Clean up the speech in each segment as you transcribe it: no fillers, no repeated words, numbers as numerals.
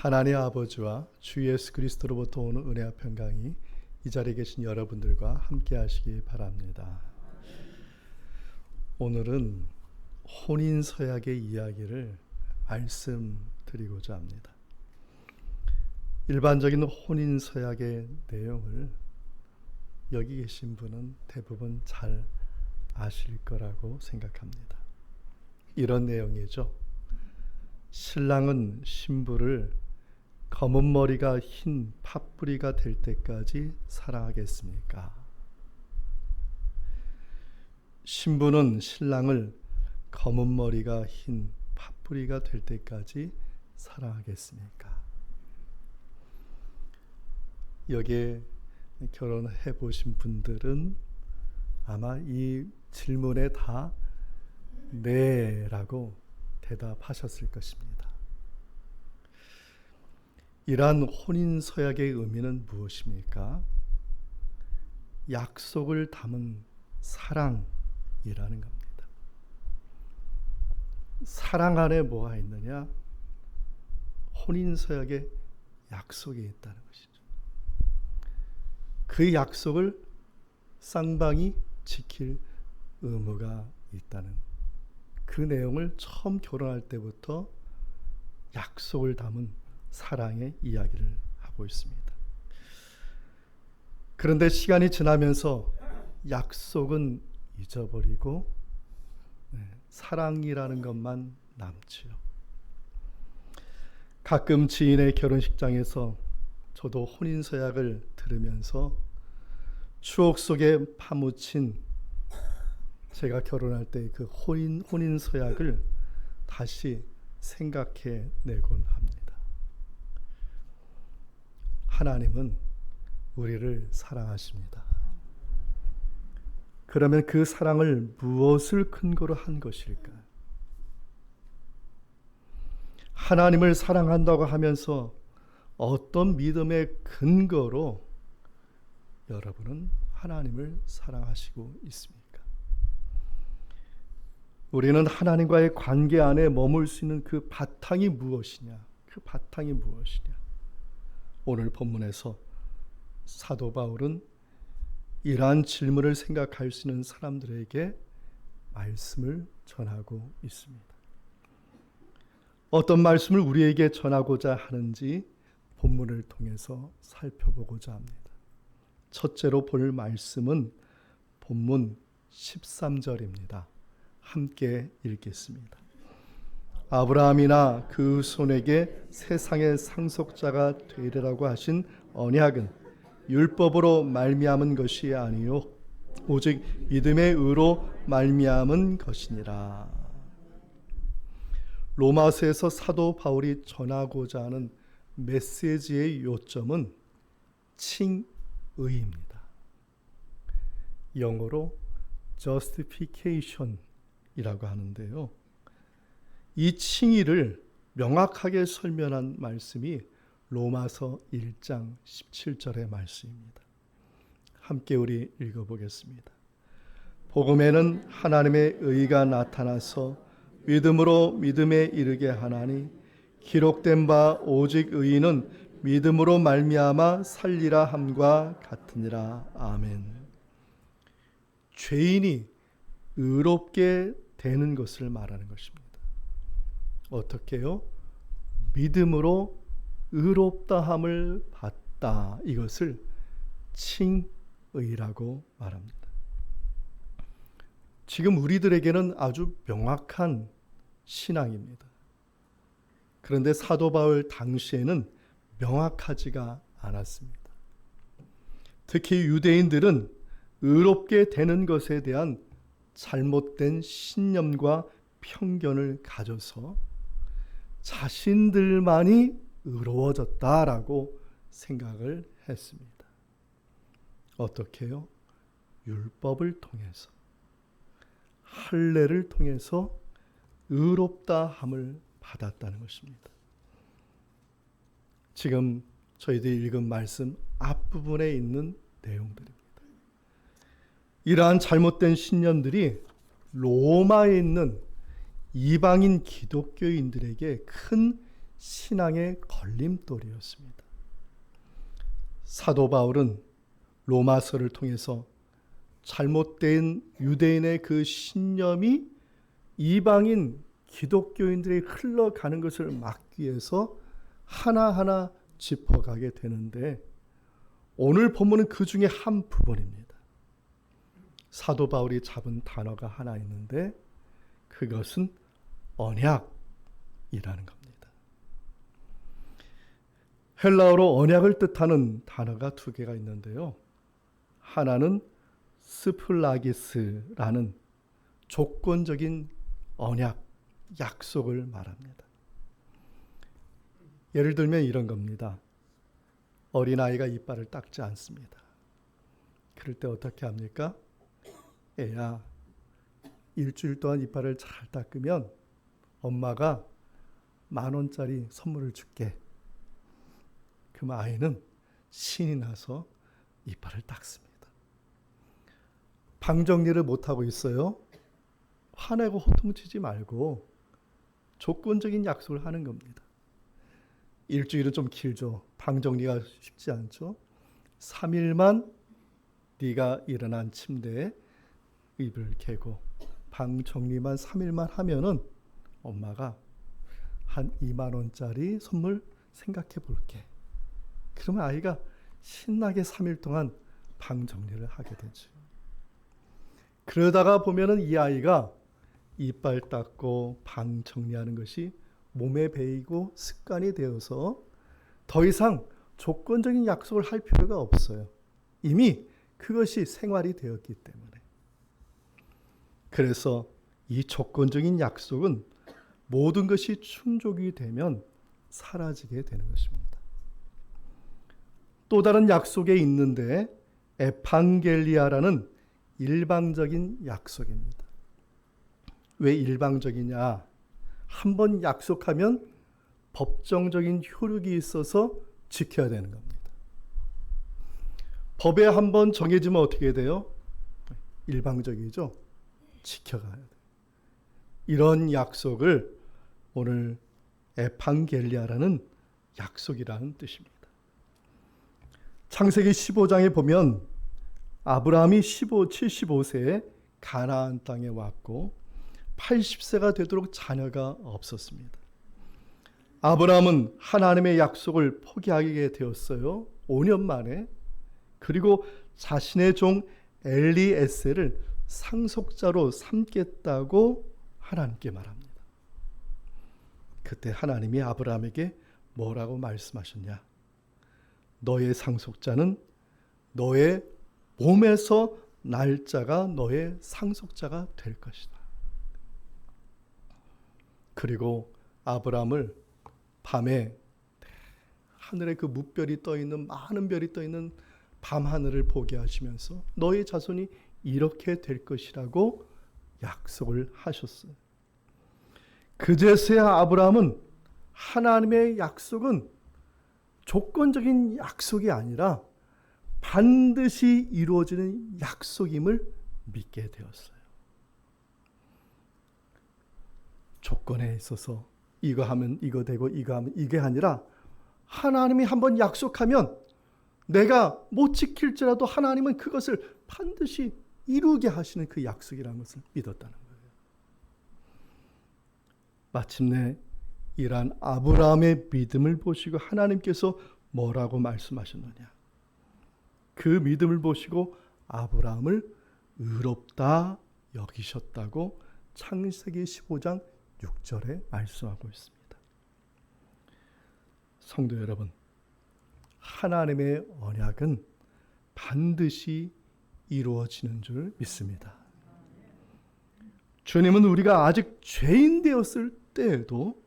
하나님 아버지와 주 예수 그리스도로부터 오는 은혜와 평강이 이 자리에 계신 여러분들과 함께 하시기 바랍니다. 오늘은 혼인서약의 이야기를 말씀드리고자 합니다. 일반적인 혼인서약의 내용을 여기 계신 분은 대부분 잘 아실 거라고 생각합니다. 이런 내용이죠. 신랑은 신부를 검은 머리가 흰 팥뿌리가 될 때까지 사랑하겠습니까? 신부는 신랑을 검은 머리가 흰 팥뿌리가 될 때까지 사랑하겠습니까? 여기에 결혼해 보신 분들은 아마 이 질문에 다 네라고 대답하셨을 것입니다. 이러한 혼인서약의 의미는 무엇입니까? 약속을 담은 사랑이라는 겁니다. 사랑 안에 뭐가 있느냐? 혼인서약에 약속이 있다는 것이죠. 그 약속을 쌍방이 지킬 의무가 있다는 그 내용을 처음 결혼할 때부터 약속을 담은 사랑의 이야기를 하고 있습니다. 그런데 시간이 지나면서 약속은 잊어버리고 사랑이라는 것만 남지요. 가끔 지인의 결혼식장에서 저도 혼인서약을 들으면서 추억 속에 파묻힌 제가 결혼할 때 그 혼인서약을 다시 생각해 내곤 합니다. 하나님은 우리를 사랑하십니다. 그러면 그 사랑을 무엇을 근거로 한 것일까? 하나님을 사랑한다고 하면서 어떤 믿음의 근거로 여러분은 하나님을 사랑하시고 있습니까? 우리는 하나님과의 관계 안에 머물 수 있는 그 바탕이 무엇이냐? 그 바탕이 무엇이냐? 오늘 본문에서 사도 바울은 이러한 질문을 생각할 수 있는 사람들에게 말씀을 전하고 있습니다. 어떤 말씀을 우리에게 전하고자 하는지 본문을 통해서 살펴보고자 합니다. 첫째로 볼 말씀은 본문 13절입니다. 함께 읽겠습니다. 아브라함이나 그 손에게 세상의 상속자가 되리라고 하신 언약은 율법으로 말미암은 것이 아니요 오직 믿음의 의로 말미암은 것이니라. 로마서에서 사도 바울이 전하고자 하는 메시지의 요점은 칭의입니다. 영어로 justification이라고 하는데요. 이 칭의를 명확하게 설명한 말씀이 로마서 1장 17절의 말씀입니다. 함께 우리 읽어보겠습니다. 복음에는 하나님의 의가 나타나서 믿음으로 믿음에 이르게 하나니 기록된 바 오직 의인은 믿음으로 말미암아 살리라 함과 같으니라. 아멘. 죄인이 의롭게 되는 것을 말하는 것입니다. 어떻게요? 믿음으로 의롭다함을 받다. 이것을 칭의라고 말합니다. 지금 우리들에게는 아주 명확한 신앙입니다. 그런데 사도 바울 당시에는 명확하지가 않았습니다. 특히 유대인들은 의롭게 되는 것에 대한 잘못된 신념과 편견을 가져서 자신들만이 의로워졌다라고 생각을 했습니다. 어떻게요? 율법을 통해서, 할례를 통해서 의롭다함을 받았다는 것입니다. 지금 저희들이 읽은 말씀 앞부분에 있는 내용들입니다. 이러한 잘못된 신념들이 로마에 있는 이방인 기독교인들에게 큰 신앙의 걸림돌이었습니다. 사도 바울은 로마서를 통해서 잘못된 유대인의 그 신념이 이방인 기독교인들이 흘러가는 것을 막기 위해서 하나하나 짚어가게 되는데, 오늘 본문은 그 중에 한 부분입니다. 사도 바울이 잡은 단어가 하나 있는데 그것은 언약이라는 겁니다. 헬라어로 언약을 뜻하는 단어가 두 개가 있는데요. 하나는 스플라기스라는 조건적인 언약, 약속을 말합니다. 예를 들면 이런 겁니다. 어린아이가 이빨을 닦지 않습니다. 그럴 때 어떻게 합니까? 애야, 일주일 동안 이빨을 잘 닦으면 엄마가 10,000원짜리 선물을 줄게. 그럼 아이는 신이 나서 이빨을 닦습니다. 방 정리를 못하고 있어요. 화내고 호통치지 말고 조건적인 약속을 하는 겁니다. 일주일은 좀 길죠. 방 정리가 쉽지 않죠. 3일만 네가 일어난 침대에 이불을 개고 방 정리만 3일만 하면은 엄마가 한 20,000원짜리 선물 생각해 볼게. 그러면 아이가 신나게 3일 동안 방 정리를 하게 되죠. 그러다가 보면은 이 아이가 이빨 닦고 방 정리하는 것이 몸에 배이고 습관이 되어서 더 이상 조건적인 약속을 할 필요가 없어요. 이미 그것이 생활이 되었기 때문에. 그래서 이 조건적인 약속은 모든 것이 충족이 되면 사라지게 되는 것입니다. 또 다른 약속에 있는데 에판겔리아라는 일방적인 약속입니다. 왜 일방적이냐? 한번 약속하면 법정적인 효력이 있어서 지켜야 되는 겁니다. 법에 한번 정해지면 어떻게 돼요? 일방적이죠. 지켜가야 돼요. 이런 약속을 오늘 에판겔리아라는 약속이라는 뜻입니다. 창세기 15장에 보면 아브라함이 75세에 가나안 땅에 왔고 80세가 되도록 자녀가 없었습니다. 아브라함은 하나님의 약속을 포기하게 되었어요. 5년 만에. 그리고 자신의 종 엘리에셀을 상속자로 삼겠다고 하나님께 말합니다. 그때 하나님이 아브라함에게 뭐라고 말씀하셨냐? 너의 상속자는 너의 몸에서 날짜가 너의 상속자가 될 것이다. 그리고 아브라함을 밤에 하늘에 그 무별이 떠 있는 많은 별이 떠 있는 밤하늘을 보게 하시면서 너의 자손이 이렇게 될 것이라고 약속을 하셨어요. 그제서야 아브라함은 하나님의 약속은 조건적인 약속이 아니라 반드시 이루어지는 약속임을 믿게 되었어요. 조건에 있어서 이거 하면 이거 되고 이거 하면 이게 아니라 하나님이 한번 약속하면 내가 못 지킬지라도 하나님은 그것을 반드시 이루게 하시는 그 약속이라는 것을 믿었다는 거예요. 마침내 이러한 아브라함의 믿음을 보시고 하나님께서 뭐라고 말씀하셨느냐? 그 믿음을 보시고 아브라함을 의롭다 여기셨다고 창세기 15장 6절에 말씀하고 있습니다. 성도 여러분, 하나님의 언약은 반드시 이루어지는 줄 믿습니다. 주님은 우리가 아직 죄인 되었을 때에도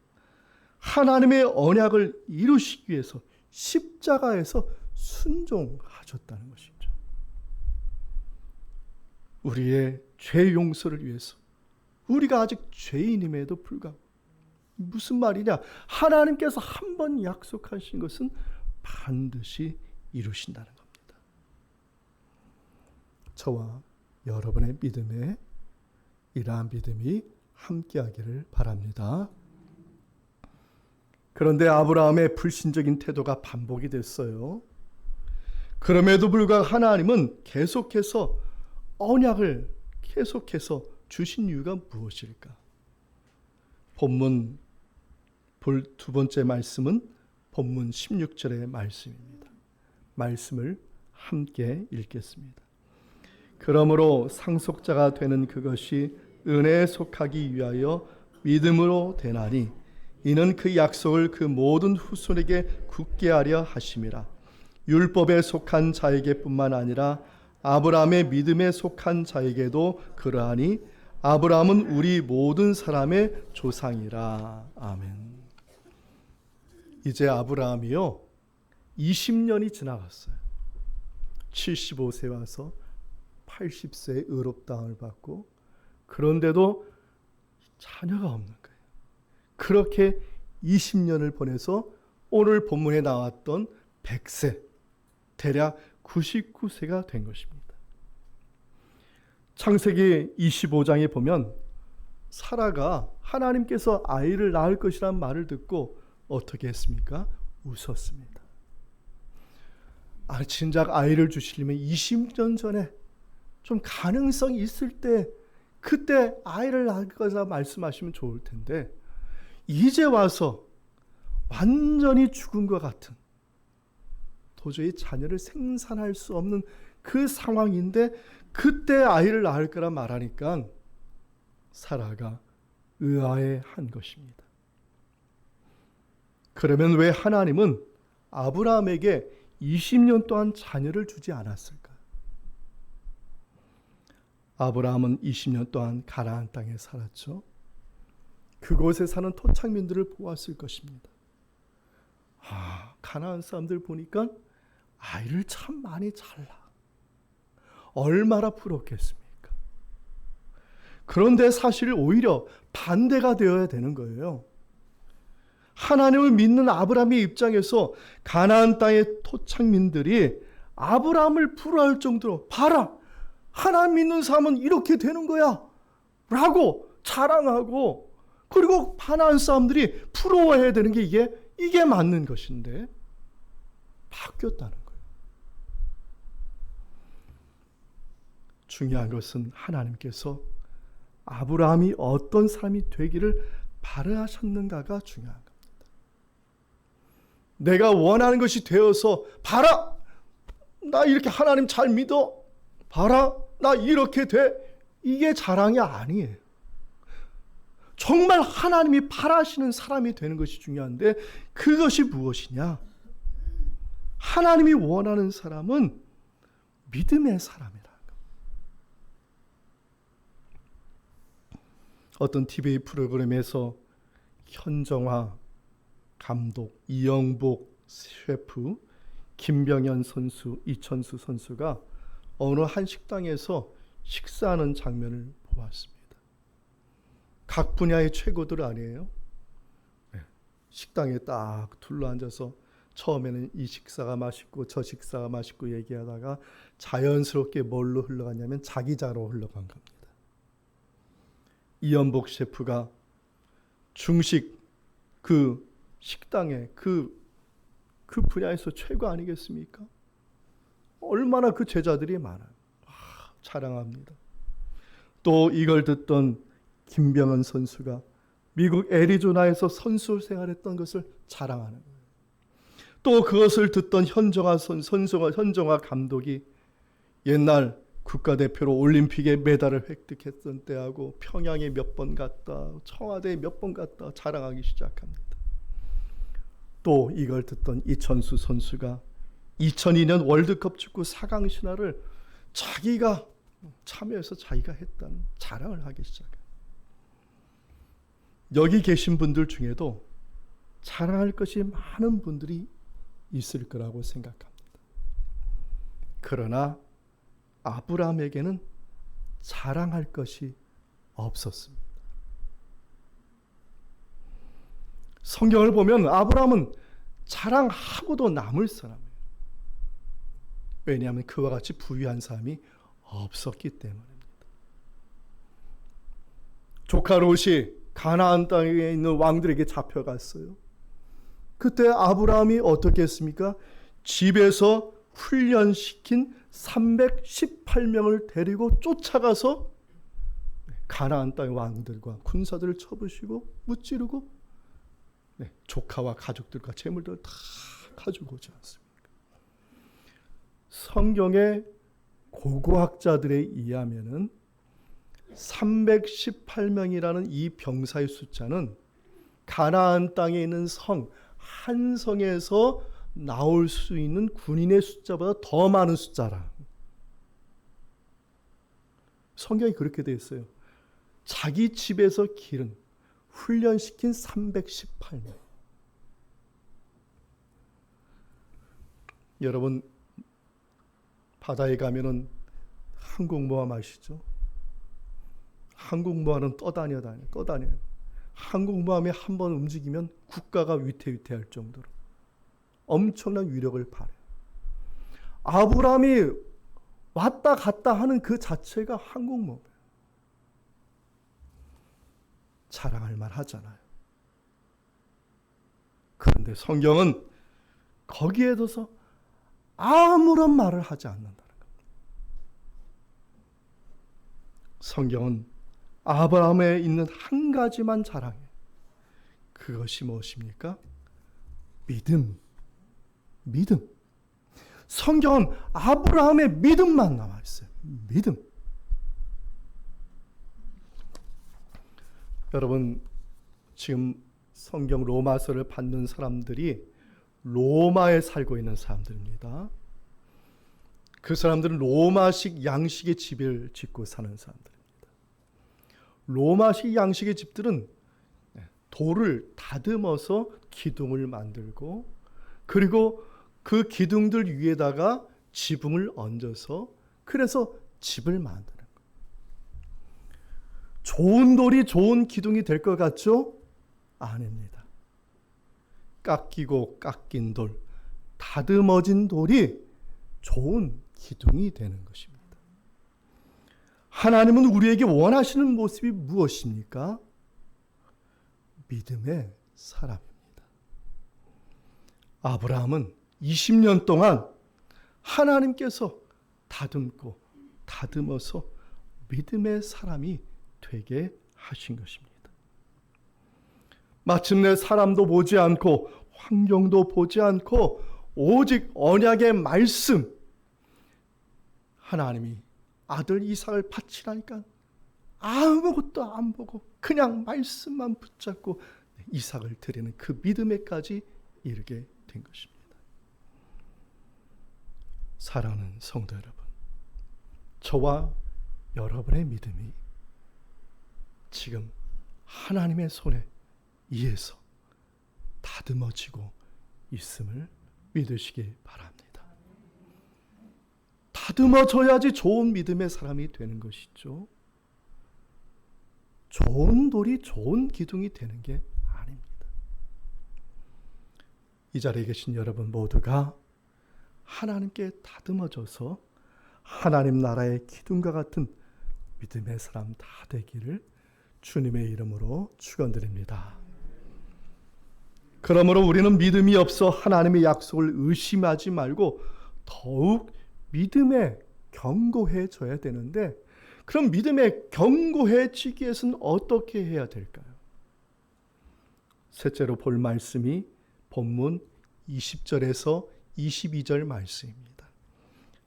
하나님의 언약을 이루시기 위해서 십자가에서 순종하셨다는 것이죠. 우리의 죄 용서를 위해서 우리가 아직 죄인임에도 불구하고 무슨 말이냐? 하나님께서 한 번 약속하신 것은 반드시 이루신다는 겁니다. 저와 여러분의 믿음에 이러한 믿음이 함께하기를 바랍니다. 그런데 아브라함의 불신적인 태도가 반복이 됐어요. 그럼에도 불구하고 하나님은 계속해서 언약을 계속해서 주신 이유가 무엇일까? 본문 두 번째 말씀은 본문 16절의 말씀입니다. 말씀을 함께 읽겠습니다. 그러므로 상속자가 되는 그것이 은혜에 속하기 위하여 믿음으로 되나니 이는 그 약속을 그 모든 후손에게 굳게 하려 하심이라. 율법에 속한 자에게뿐만 아니라 아브라함의 믿음에 속한 자에게도 그러하니 아브라함은 우리 모든 사람의 조상이라. 아멘. 이제 아브라함이요 20년이 지나갔어요. 75세 와서 80세의 의롭다함을 받고, 그런데도 자녀가 없는 거예요. 그렇게 20년을 보내서 오늘 본문에 나왔던 100세, 대략 99세가 된 것입니다. 창세기 25장에 보면 사라가 하나님께서 아이를 낳을 것이란 말을 듣고 어떻게 했습니까? 웃었습니다. 진작 아이를 주시려면 20년 전에 좀 가능성이 있을 때 그때 아이를 낳을 거라 말씀하시면 좋을 텐데, 이제 와서 완전히 죽은 것 같은, 도저히 자녀를 생산할 수 없는 그 상황인데 그때 아이를 낳을 거라 말하니까 사라가 의아해한 것입니다. 그러면 왜 하나님은 아브라함에게 20년 동안 자녀를 주지 않았을까? 아브라함은 20년 동안 가나안 땅에 살았죠. 그곳에 사는 토착민들을 보았을 것입니다. 가나안 사람들 보니까 아이를 참 많이 잘라. 얼마나 부럽겠습니까? 그런데 사실 오히려 반대가 되어야 되는 거예요. 하나님을 믿는 아브라함의 입장에서 가나안 땅의 토착민들이 아브라함을 부러워할 정도로, 봐라, 하나님 믿는 사람은 이렇게 되는 거야 라고 자랑하고, 그리고 가나안 사람들이 부러워해야 되는 게 이게 맞는 것인데 바뀌었다는 거예요. 중요한 것은 하나님께서 아브라함이 어떤 사람이 되기를 바라셨는가가 중요한 겁니다. 내가 원하는 것이 되어서, 봐라, 나 이렇게 하나님 잘 믿어, 봐라, 나 이렇게 돼, 이게 자랑이 아니에요. 정말 하나님이 바라시는 사람이 되는 것이 중요한데, 그것이 무엇이냐? 하나님이 원하는 사람은 믿음의 사람이라. 어떤 TV 프로그램에서 현정화 감독, 이영복 셰프, 김병현 선수, 이천수 선수가 어느 한 식당에서 식사하는 장면을 보았습니다. 각 분야의 최고들 아니에요? 식당에 딱 둘러앉아서 처음에는 이 식사가 맛있고 저 식사가 맛있고 얘기하다가 자연스럽게 뭘로 흘러갔냐면 자기자로 흘러간 겁니다. 이연복 셰프가 중식 그 식당에 그 분야에서 최고 아니겠습니까? 얼마나 그 제자들이 많아요. 자랑합니다. 또 이걸 듣던 김병헌 선수가 미국 애리조나에서 선수 생활했던 것을 자랑하는 거예요. 또 그것을 듣던 현정화 감독이 옛날 국가대표로 올림픽에 메달을 획득했던 때하고 평양에 몇 번 갔다, 청와대에 몇 번 갔다 자랑하기 시작합니다. 또 이걸 듣던 이천수 선수가 2002년 월드컵 축구 4강 신화를 자기가 참여해서 자기가 했다는 자랑을 하기 시작해요. 여기 계신 분들 중에도 자랑할 것이 많은 분들이 있을 거라고 생각합니다. 그러나 아브라함에게는 자랑할 것이 없었습니다. 성경을 보면 아브라함은 자랑하고도 남을 사람이에요. 왜냐하면 그와 같이 부유한 사람이 없었기 때문입니다. 조카 롯이 가나안 땅에 있는 왕들에게 잡혀갔어요. 그때 아브라함이 어떻게 했습니까? 집에서 훈련시킨 318명을 데리고 쫓아가서 가나안 땅의 왕들과 군사들을 쳐부시고 무찌르고 조카와 가족들과 재물들을 다 가지고 오지 않습니까? 성경의 고고학자들에 의하면은 318명이라는 이 병사의 숫자는 가나안 땅에 있는 성 한 성에서 나올 수 있는 군인의 숫자보다 더 많은 숫자라. 성경이 그렇게 되어 있어요. 자기 집에서 기른 훈련시킨 318명. 여러분 바다에 가면은 항공모함 아시죠? 항공모함은 떠다녀요. 항공모함이 한 번 움직이면 국가가 위태위태할 정도로 엄청난 위력을 발휘해요. 아브라함이 왔다 갔다 하는 그 자체가 항공모함이에요. 자랑할 만하잖아요. 그런데 성경은 거기에 둬서 아무런 말을 하지 않는다는 겁니다. 성경은 아브라함에 있는 한 가지만 자랑해요. 그것이 무엇입니까? 믿음. 성경은 아브라함의 믿음만 나와 있어요. 믿음. 여러분, 지금 성경 로마서를 받는 사람들이 로마에 살고 있는 사람들입니다. 그 사람들은 로마식 양식의 집을 짓고 사는 사람들입니다. 로마식 양식의 집들은 돌을 다듬어서 기둥을 만들고 그리고 그 기둥들 위에다가 지붕을 얹어서 그래서 집을 만드는 거예요. 좋은 돌이 좋은 기둥이 될 것 같죠? 아닙니다. 깎인 돌, 다듬어진 돌이 좋은 기둥이 되는 것입니다. 하나님은 우리에게 원하시는 모습이 무엇입니까? 믿음의 사람입니다. 아브라함은 20년 동안 하나님께서 다듬어서 믿음의 사람이 되게 하신 것입니다. 마침내 사람도 보지 않고 환경도 보지 않고 오직 언약의 말씀, 하나님이 아들 이삭을 바치라니까 아무것도 안 보고 그냥 말씀만 붙잡고 이삭을 드리는 그 믿음에까지 이르게 된 것입니다. 사랑하는 성도 여러분, 저와 여러분의 믿음이 지금 하나님의 손에 의해서 다듬어지고 있음을 믿으시기 바랍니다. 다듬어져야지 좋은 믿음의 사람이 되는 것이죠. 좋은 돌이 좋은 기둥이 되는 게 아닙니다. 이 자리에 계신 여러분 모두가 하나님께 다듬어져서 하나님 나라의 기둥과 같은 믿음의 사람 다 되기를 주님의 이름으로 축원드립니다. 그러므로 우리는 믿음이 없어 하나님의 약속을 의심하지 말고 더욱 믿음에 견고해져야 되는데, 그럼 믿음에 견고해지기 위해서는 어떻게 해야 될까요? 셋째로 볼 말씀이 본문 20절에서 22절 말씀입니다.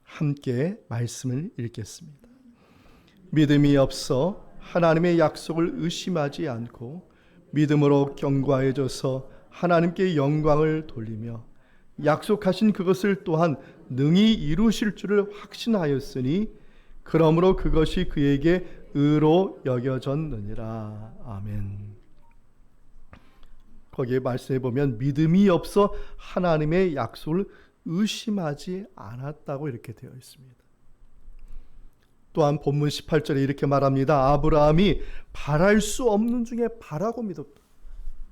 함께 말씀을 읽겠습니다. 믿음이 없어 하나님의 약속을 의심하지 않고 믿음으로 견고해져서 하나님께 영광을 돌리며 약속하신 그것을 또한 능히 이루실 줄을 확신하였으니 그러므로 그것이 그에게 의로 여겨졌느니라. 아멘. 거기에 말씀해 보면 믿음이 없어 하나님의 약속을 의심하지 않았다고 이렇게 되어 있습니다. 또한 본문 18절에 이렇게 말합니다. 아브라함이 바랄 수 없는 중에 바라고 믿었다.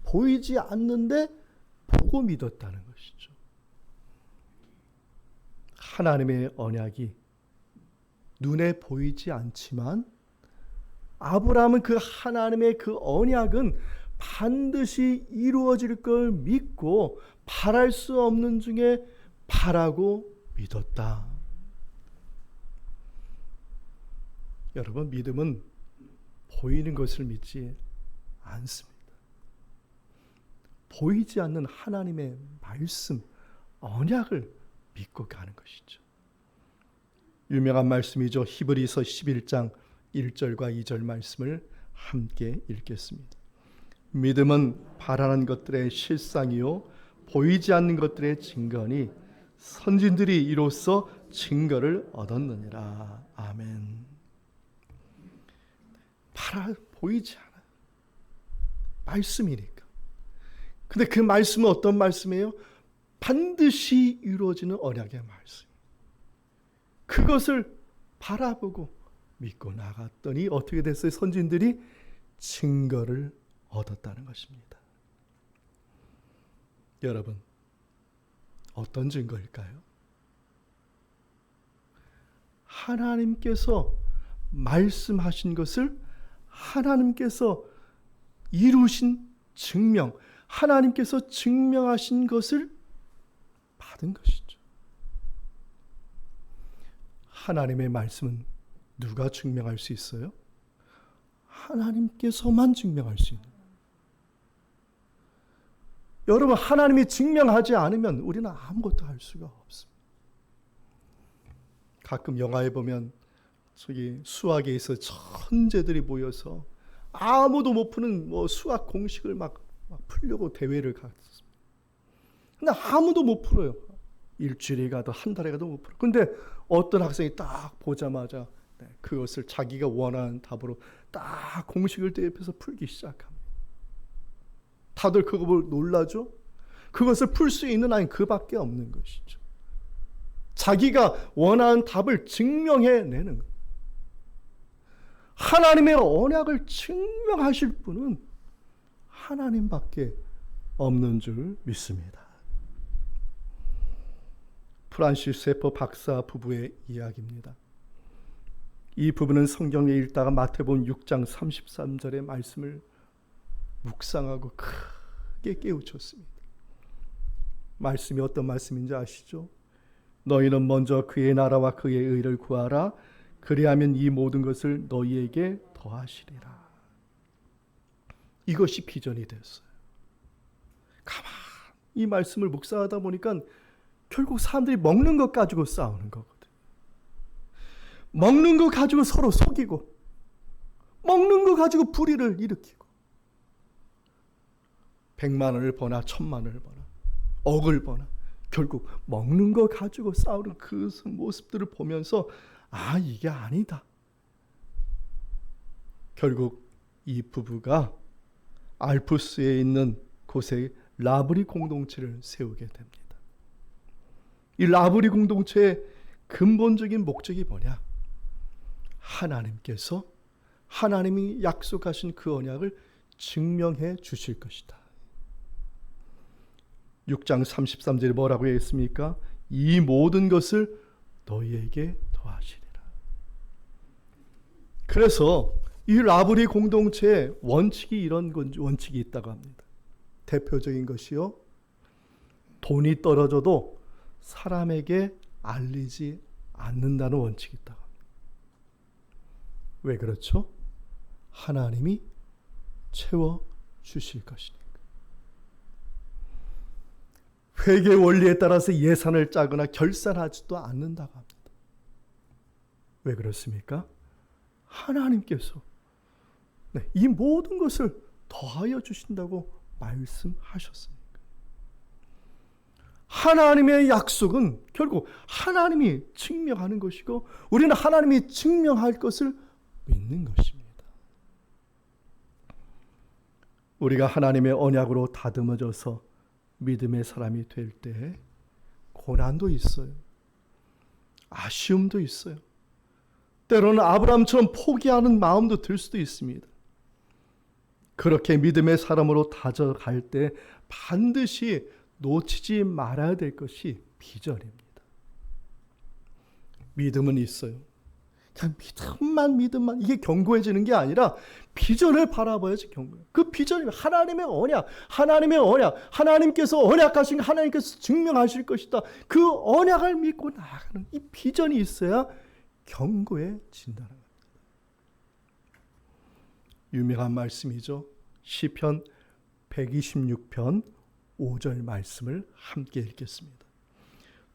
보이지 않는데 보고 믿었다는 것이죠. 하나님의 언약이 눈에 보이지 않지만 아브라함은 그 하나님의 그 언약은 반드시 이루어질 걸 믿고 바랄 수 없는 중에 바라고 믿었다. 여러분, 믿음은 보이는 것을 믿지 않습니다. 보이지 않는 하나님의 말씀, 언약을 믿고 가는 것이죠. 유명한 말씀이죠. 히브리서 11장 1절과 2절 말씀을 함께 읽겠습니다. 믿음은 바라는 것들의 실상이요 보이지 않는 것들의 증거니 선진들이 이로써 증거를 얻었느니라. 아멘. 보이지 않아요. 말씀이니까. 근데 그 말씀은 어떤 말씀이에요? 반드시 이루어지는 언약의 말씀. 그것을 바라보고 믿고 나갔더니 어떻게 됐어요? 선진들이 증거를 얻었다는 것입니다. 여러분, 어떤 증거일까요? 하나님께서 말씀하신 것을 하나님께서 이루신 증명, 하나님께서 증명하신 것을 받은 것이죠. 하나님의 말씀은 누가 증명할 수 있어요? 하나님께서만 증명할 수 있는 거예요. 여러분, 하나님이 증명하지 않으면 우리는 아무것도 할 수가 없습니다. 가끔 영화에 보면 저기 수학에 있어 천재들이 모여서 아무도 못 푸는 수학 공식을 막 풀려고 대회를 갔습니다. 근데 아무도 못 풀어요. 일주일이 가도 한 달에 가도 못 풀어요. 근데 어떤 학생이 딱 보자마자 그것을 자기가 원하는 답으로 딱 공식을 대입해서 풀기 시작합니다. 다들 그거 보고 놀라죠? 그것을 풀 수 있는 아이는 그밖에 없는 것이죠. 자기가 원하는 답을 증명해내는 것. 하나님의 언약을 증명하실 분은 하나님밖에 없는 줄 믿습니다. 프란시스 세퍼 박사 부부의 이야기입니다. 이 부부는 성경에 읽다가 마태복음 6장 33절의 말씀을 묵상하고 크게 깨우쳤습니다. 말씀이 어떤 말씀인지 아시죠? 너희는 먼저 그의 나라와 그의 의를 구하라. 그리하면 이 모든 것을 너희에게 더하시리라. 이것이 비전이 됐어요. 가만히 이 말씀을 묵상하다 보니까 결국 사람들이 먹는 것 가지고 싸우는 거거든요. 먹는 것 가지고 서로 속이고, 먹는 것 가지고 불의를 일으키고, 100만 원을 버나 1000만 원을 버나 억을 버나 결국 먹는 거 가지고 싸우는 그 모습들을 보면서 이게 아니다. 결국 이 부부가 알프스에 있는 곳에 라브리 공동체를 세우게 됩니다. 이 라브리 공동체의 근본적인 목적이 뭐냐? 하나님이 약속하신 그 언약을 증명해 주실 것이다. 6장 33절에 뭐라고 했습니까? 이 모든 것을 너희에게 더하시리라. 그래서 이 라브리 공동체의 원칙이 이런 원칙이 있다고 합니다. 대표적인 것이요, 돈이 떨어져도 사람에게 알리지 않는다는 원칙이 있다고 합니다. 왜 그렇죠? 하나님이 채워주실 것이니까. 회계 원리에 따라서 예산을 짜거나 결산하지도 않는다고 합니다. 왜 그렇습니까? 하나님께서 이 모든 것을 더하여 주신다고 말씀하셨으니까. 하나님의 약속은 결국 하나님이 증명하는 것이고, 우리는 하나님이 증명할 것을 믿는 것입니다. 우리가 하나님의 언약으로 다듬어져서 믿음의 사람이 될 때 고난도 있어요. 아쉬움도 있어요. 때로는 아브라함처럼 포기하는 마음도 들 수도 있습니다. 그렇게 믿음의 사람으로 다져갈 때 반드시 놓치지 말아야 될 것이 비전입니다. 믿음은 있어요. 그냥 믿음만 이게 견고해지는 게 아니라 비전을 바라봐야지 견고해. 그 비전이 하나님의 언약, 하나님께서 언약하신 하나님께서 증명하실 것이다. 그 언약을 믿고 나아가는 이 비전이 있어야 견고해진다는 겁니다. 유명한 말씀이죠. 시편 126편 5절 말씀을 함께 읽겠습니다.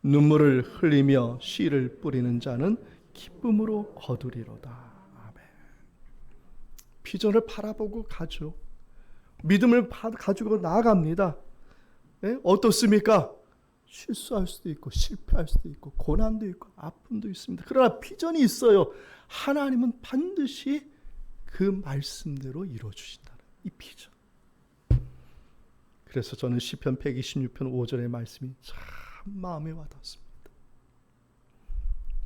눈물을 흘리며 씨를 뿌리는 자는 기쁨으로 거두리로다. 아멘. 비전을 바라보고 가죠. 믿음을 가지고 나아갑니다. 네? 어떻습니까? 실수할 수도 있고 실패할 수도 있고 고난도 있고 아픔도 있습니다. 그러나 비전이 있어요. 하나님은 반드시 그 말씀대로 이루어주신다는 이 비전. 그래서 저는 시편 126편 5절의 말씀이 참 마음에 와닿습니다.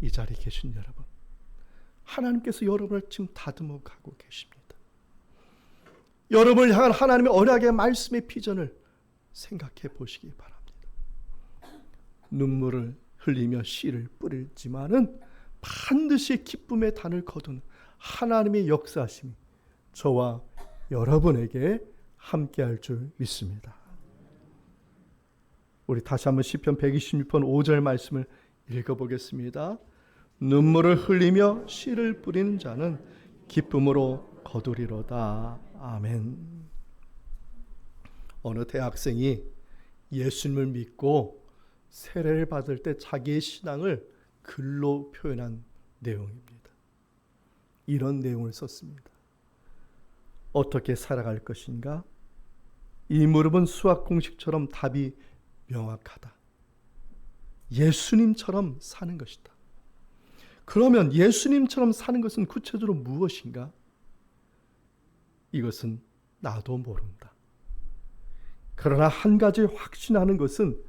이 자리에 계신 여러분, 하나님께서 여러분을 지금 다듬어 가고 계십니다. 여러분을 향한 하나님의 언약의 말씀의 비전을 생각해 보시기 바랍니다. 눈물을 흘리며 씨를 뿌리지만은 반드시 기쁨의 단을 거두는 하나님의 역사하심이 저와 여러분에게 함께할 줄 믿습니다. 우리 다시 한번 시편 126편 5절 말씀을 읽어보겠습니다. 눈물을 흘리며 씨를 뿌리는 자는 기쁨으로 거두리로다. 아멘. 어느 대학생이 예수님을 믿고 세례를 받을 때 자기의 신앙을 글로 표현한 내용입니다. 이런 내용을 썼습니다. 어떻게 살아갈 것인가? 이 물음은 수학 공식처럼 답이 명확하다. 예수님처럼 사는 것이다. 그러면 예수님처럼 사는 것은 구체적으로 무엇인가? 이것은 나도 모른다. 그러나 한 가지 확신하는 것은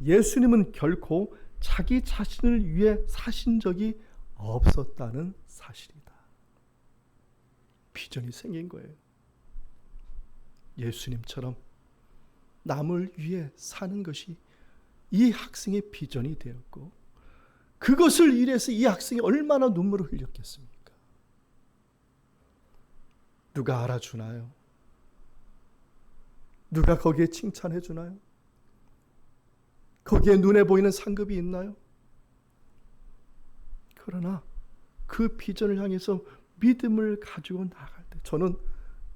예수님은 결코 자기 자신을 위해 사신 적이 없었다는 사실이다. 비전이 생긴 거예요. 예수님처럼 남을 위해 사는 것이 이 학생의 비전이 되었고, 그것을 위해서 이 학생이 얼마나 눈물을 흘렸겠습니까? 누가 알아주나요? 누가 거기에 칭찬해 주나요? 거기에 눈에 보이는 상급이 있나요? 그러나 그 비전을 향해서 믿음을 가지고 나갈 때 저는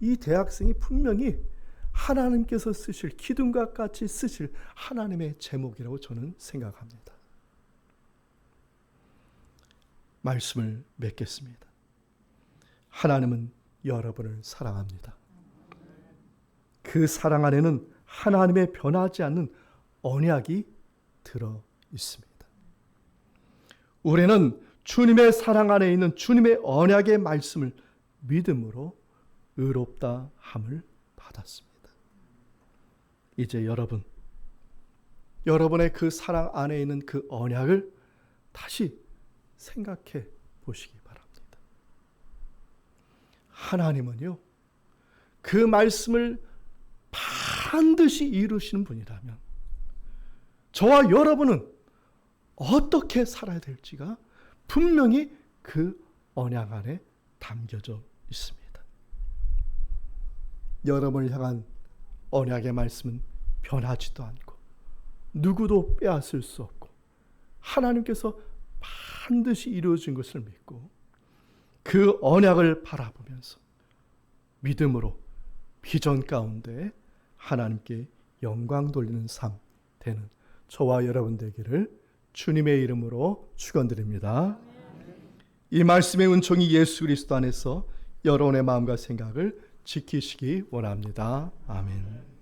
이 대학생이 분명히 하나님께서 쓰실, 기둥과 같이 쓰실 하나님의 제목이라고 저는 생각합니다. 말씀을 맺겠습니다. 하나님은 여러분을 사랑합니다. 그 사랑 안에는 하나님의 변하지 않는 언약이 들어 있습니다. 우리는 주님의 사랑 안에 있는 주님의 언약의 말씀을 믿음으로 의롭다 함을 받았습니다. 이제 여러분의 그 사랑 안에 있는 그 언약을 다시 생각해 보시기 바랍니다. 하나님은요, 그 말씀을 반드시 이루시는 분이라면 저와 여러분은 어떻게 살아야 될지가 분명히 그 언약 안에 담겨져 있습니다. 여러분을 향한 언약의 말씀은 변하지도 않고 누구도 빼앗을 수 없고 하나님께서 반드시 이루어진 것을 믿고 그 언약을 바라보면서 믿음으로 비전 가운데 하나님께 영광 돌리는 삶 되는 저와 여러분 되기를 주님의 이름으로 축원드립니다. 이 말씀의 은총이 예수 그리스도 안에서 여러분의 마음과 생각을 지키시기 원합니다. 아멘.